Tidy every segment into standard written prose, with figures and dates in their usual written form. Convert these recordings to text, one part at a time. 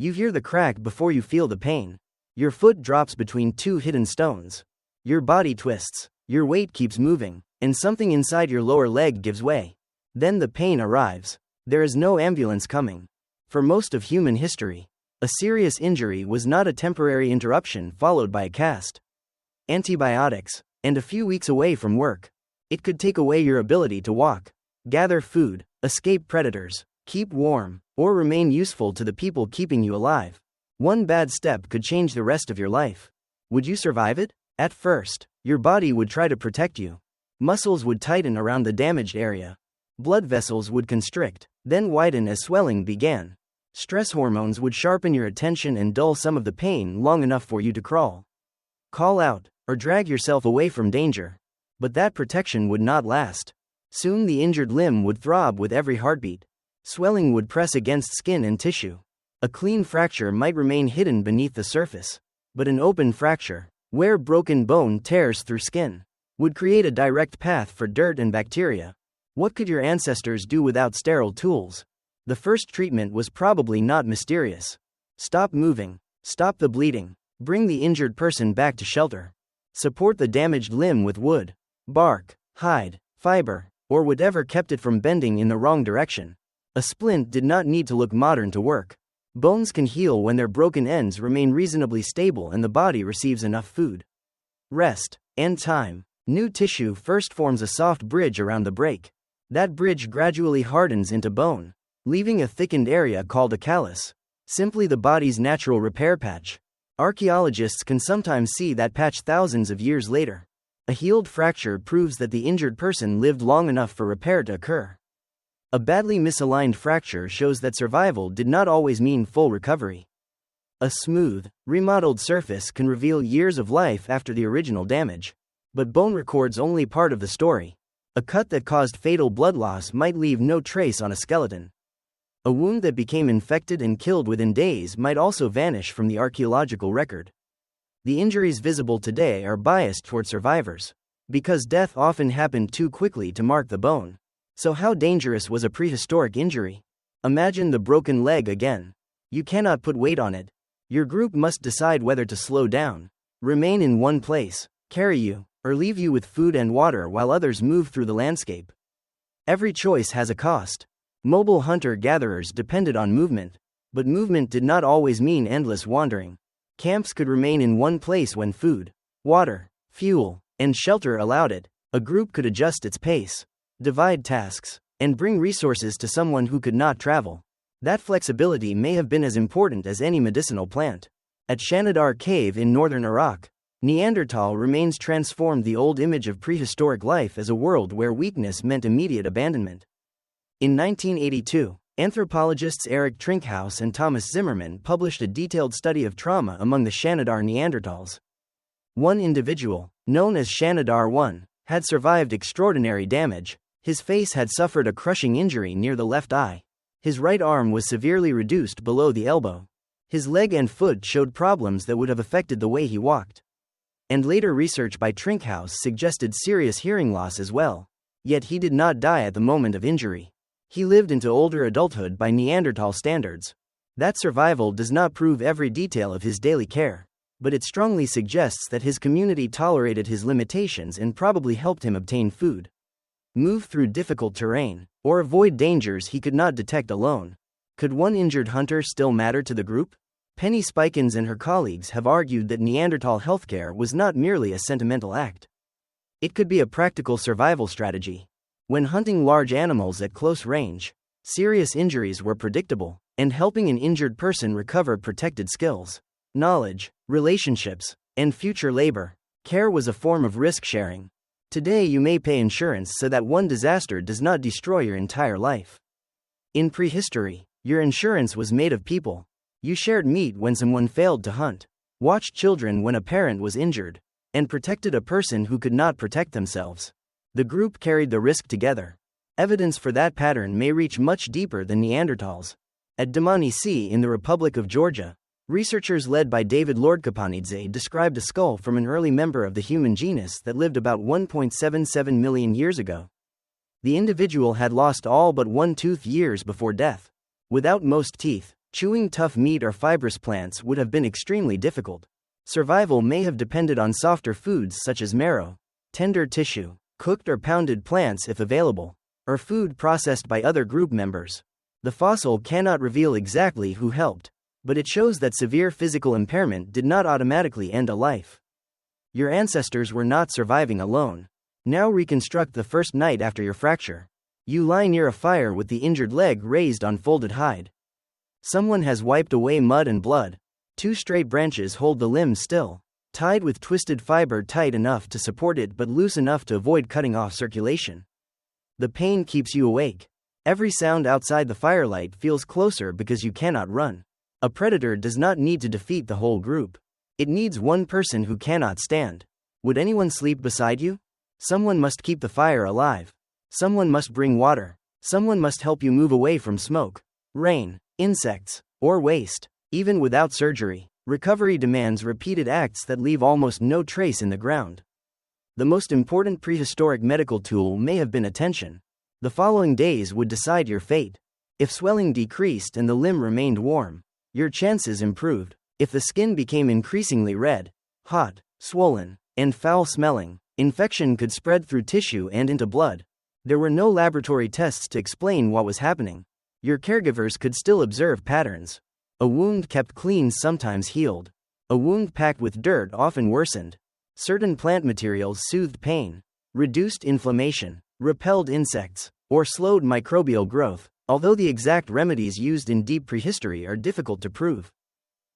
You hear the crack before you feel the pain. Your foot drops between two hidden stones. Your body twists, your weight keeps moving, and something inside your lower leg gives way. Then the pain arrives. There is no ambulance coming. For most of human history, a serious injury was not a temporary interruption followed by a cast. Antibiotics, and a few weeks away from work. It could take away your ability to walk, gather food, escape predators, keep warm, or remain useful to the people keeping you alive. One bad step could change the rest of your life. Would you survive it? At first, your body would try to protect you. Muscles would tighten around the damaged area. Blood vessels would constrict, then widen as swelling began. Stress hormones would sharpen your attention and dull some of the pain long enough for you to crawl, call out, or drag yourself away from danger. But that protection would not last. Soon the injured limb would throb with every heartbeat. Swelling would press against skin and tissue. A clean fracture might remain hidden beneath the surface. But an open fracture, where broken bone tears through skin, would create a direct path for dirt and bacteria. What could your ancestors do without sterile tools? The first treatment was probably not mysterious. Stop moving, stop the bleeding, bring the injured person back to shelter. Support the damaged limb with wood, bark, hide, fiber, or whatever kept it from bending in the wrong direction. A splint did not need to look modern to work. Bones can heal when their broken ends remain reasonably stable and the body receives enough food, rest, and time. New tissue first forms a soft bridge around the break. That bridge gradually hardens into bone, leaving a thickened area called a callus, simply the body's natural repair patch. Archaeologists can sometimes see that patch thousands of years later. A healed fracture proves that the injured person lived long enough for repair to occur. A badly misaligned fracture shows that survival did not always mean full recovery. A smooth, remodeled surface can reveal years of life after the original damage. But bone records only part of the story. A cut that caused fatal blood loss might leave no trace on a skeleton. A wound that became infected and killed within days might also vanish from the archaeological record. The injuries visible today are biased toward survivors, because death often happened too quickly to mark the bone. So how dangerous was a prehistoric injury? Imagine the broken leg again. You cannot put weight on it. Your group must decide whether to slow down, remain in one place, carry you, or leave you with food and water while others move through the landscape. Every choice has a cost. Mobile hunter-gatherers depended on movement, but movement did not always mean endless wandering. Camps could remain in one place when food, water, fuel, and shelter allowed it. A group could adjust its pace, divide tasks, and bring resources to someone who could not travel. That flexibility may have been as important as any medicinal plant. At Shanidar Cave in northern Iraq, Neanderthal remains transformed the old image of prehistoric life as a world where weakness meant immediate abandonment. In 1982, anthropologists Eric Trinkhaus and Thomas Zimmerman published a detailed study of trauma among the Shanidar Neanderthals. One individual, known as Shanidar 1, had survived extraordinary damage. His face had suffered a crushing injury near the left eye. His right arm was severely reduced below the elbow. His leg and foot showed problems that would have affected the way he walked. And later research by Trinkhaus suggested serious hearing loss as well. Yet he did not die at the moment of injury. He lived into older adulthood by Neanderthal standards. That survival does not prove every detail of his daily care, but it strongly suggests that his community tolerated his limitations and probably helped him obtain food, move through difficult terrain, or avoid dangers he could not detect alone. Could one injured hunter still matter to the group? Penny Spikins and her colleagues have argued that Neanderthal healthcare was not merely a sentimental act. It could be a practical survival strategy. When hunting large animals at close range, serious injuries were predictable, and helping an injured person recover protected skills, knowledge, relationships, and future labor. Care was a form of risk sharing. Today you may pay insurance so that one disaster does not destroy your entire life. In prehistory, your insurance was made of people. You shared meat when someone failed to hunt, watched children when a parent was injured, and protected a person who could not protect themselves. The group carried the risk together. Evidence for that pattern may reach much deeper than Neanderthals. At Dmanisi in the Republic of Georgia, researchers led by David Lordkipanidze described a skull from an early member of the human genus that lived about 1.77 million years ago. The individual had lost all but one tooth years before death. Without most teeth, Chewing tough meat or fibrous plants would have been extremely difficult. Survival may have depended on softer foods such as marrow, tender tissue, cooked or pounded plants if available, or food processed by other group members. The fossil cannot reveal exactly who helped, but it shows that severe physical impairment did not automatically end a life. Your ancestors were not surviving alone. Now reconstruct the first night after your fracture. You lie near a fire with the injured leg raised on folded hide. Someone has wiped away mud and blood. 2 straight branches hold the limb still, tied with twisted fiber tight enough to support it but loose enough to avoid cutting off circulation. The pain keeps you awake. Every sound outside the firelight feels closer because you cannot run. A predator does not need to defeat the whole group. It needs one person who cannot stand. Would anyone sleep beside you? Someone must keep the fire alive. Someone must bring water. Someone must help you move away from smoke, rain, insects, or waste. Even without surgery, recovery demands repeated acts that leave almost no trace in the ground. The most important prehistoric medical tool may have been attention. The following days would decide your fate. If swelling decreased and the limb remained warm, your chances improved. If the skin became increasingly red, hot, swollen, and foul-smelling, infection could spread through tissue and into blood. There were no laboratory tests to explain what was happening. Your caregivers could still observe patterns. A wound kept clean sometimes healed. A wound packed with dirt often worsened. Certain plant materials soothed pain, reduced inflammation, repelled insects, or slowed microbial growth, although the exact remedies used in deep prehistory are difficult to prove.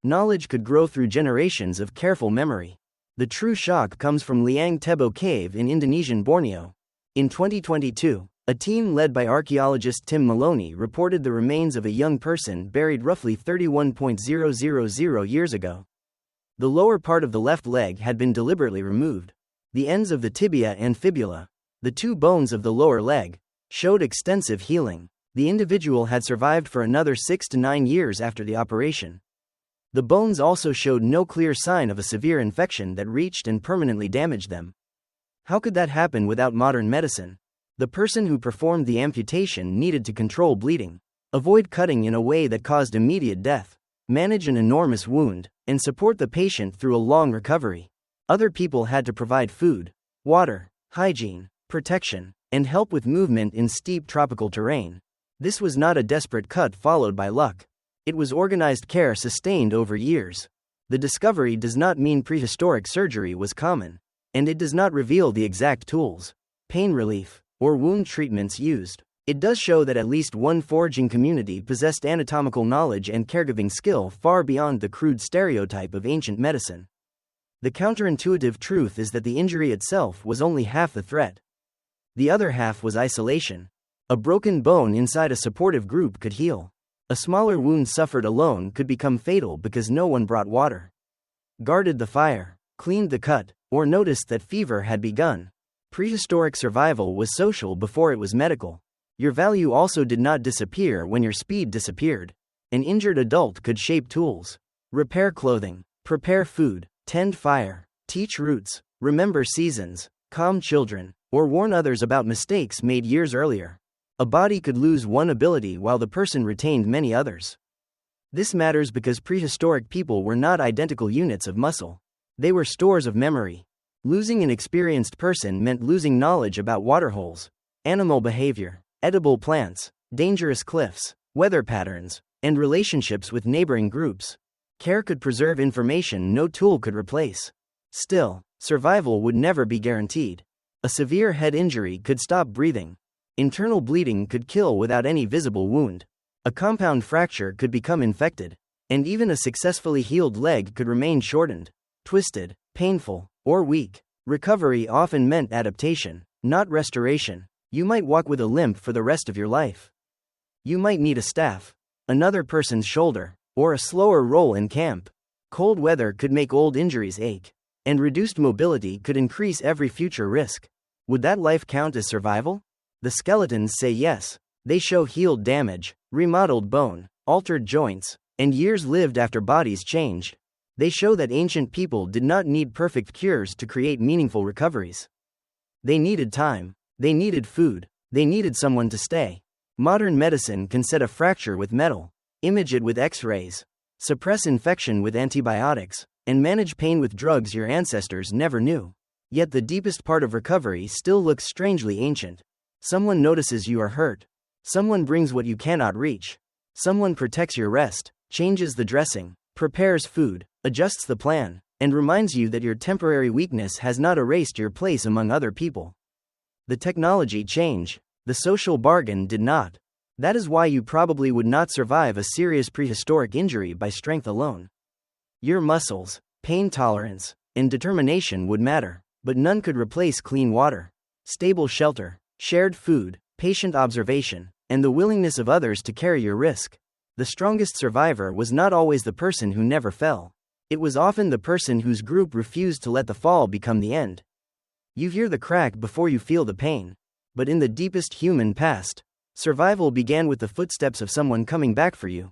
Knowledge could grow through generations of careful memory. The true shock comes from Liang Tebo Cave in Indonesian Borneo. In 2022, a team led by archaeologist Tim Maloney reported the remains of a young person buried roughly 31,000 years ago. The lower part of the left leg had been deliberately removed. The ends of the tibia and fibula, the 2 bones of the lower leg, showed extensive healing. The individual had survived for another 6 to 9 years after the operation. The bones also showed no clear sign of a severe infection that reached and permanently damaged them. How could that happen without modern medicine? The person who performed the amputation needed to control bleeding, avoid cutting in a way that caused immediate death, manage an enormous wound, and support the patient through a long recovery. Other people had to provide food, water, hygiene, protection, and help with movement in steep tropical terrain. This was not a desperate cut followed by luck. It was organized care sustained over years. The discovery does not mean prehistoric surgery was common, and it does not reveal the exact tools, pain relief, or wound treatments used. It does show that at least one foraging community possessed anatomical knowledge and caregiving skill far beyond the crude stereotype of ancient medicine. The counterintuitive truth is that the injury itself was only half the threat. The other half was isolation. A broken bone inside a supportive group could heal. A smaller wound suffered alone could become fatal because no one brought water, guarded the fire, cleaned the cut, or noticed that fever had begun. Prehistoric survival was social before it was medical. Your value also did not disappear when your speed disappeared. An injured adult could shape tools, repair clothing, prepare food, tend fire, teach roots, remember seasons, calm children, or warn others about mistakes made years earlier. A body could lose one ability while the person retained many others. This matters because prehistoric people were not identical units of muscle. They were stores of memory. Losing an experienced person meant losing knowledge about waterholes, animal behavior, edible plants, dangerous cliffs, weather patterns, and relationships with neighboring groups. Care could preserve information no tool could replace. Still, survival would never be guaranteed. A severe head injury could stop breathing. Internal bleeding could kill without any visible wound. A compound fracture could become infected. And even a successfully healed leg could remain shortened, twisted, painful, or weak. Recovery often meant adaptation, not restoration. You might walk with a limp for the rest of your life. You might need a staff, another person's shoulder, or a slower roll in camp. Cold weather could make old injuries ache, and reduced mobility could increase every future risk. Would that life count as survival? The skeletons say yes. They show healed damage, remodeled bone, altered joints, and years lived after bodies changed. They show that ancient people did not need perfect cures to create meaningful recoveries. They needed time. They needed food. They needed someone to stay. Modern medicine can set a fracture with metal. image it with X-rays, suppress infection with antibiotics, and manage pain with drugs your ancestors never knew. Yet the deepest part of recovery still looks strangely ancient. Someone notices you are hurt. Someone brings what you cannot reach. Someone protects your rest, changes the dressing, prepares food, adjusts the plan, and reminds you that your temporary weakness has not erased your place among other people. The technology changed. The social bargain did not. That is why you probably would not survive a serious prehistoric injury by strength alone. Your muscles, pain tolerance, and determination would matter, but none could replace clean water, stable shelter, shared food, patient observation, and the willingness of others to carry your risk. The strongest survivor was not always the person who never fell. It was often the person whose group refused to let the fall become the end. You hear the crack before you feel the pain. But in the deepest human past, survival began with the footsteps of someone coming back for you.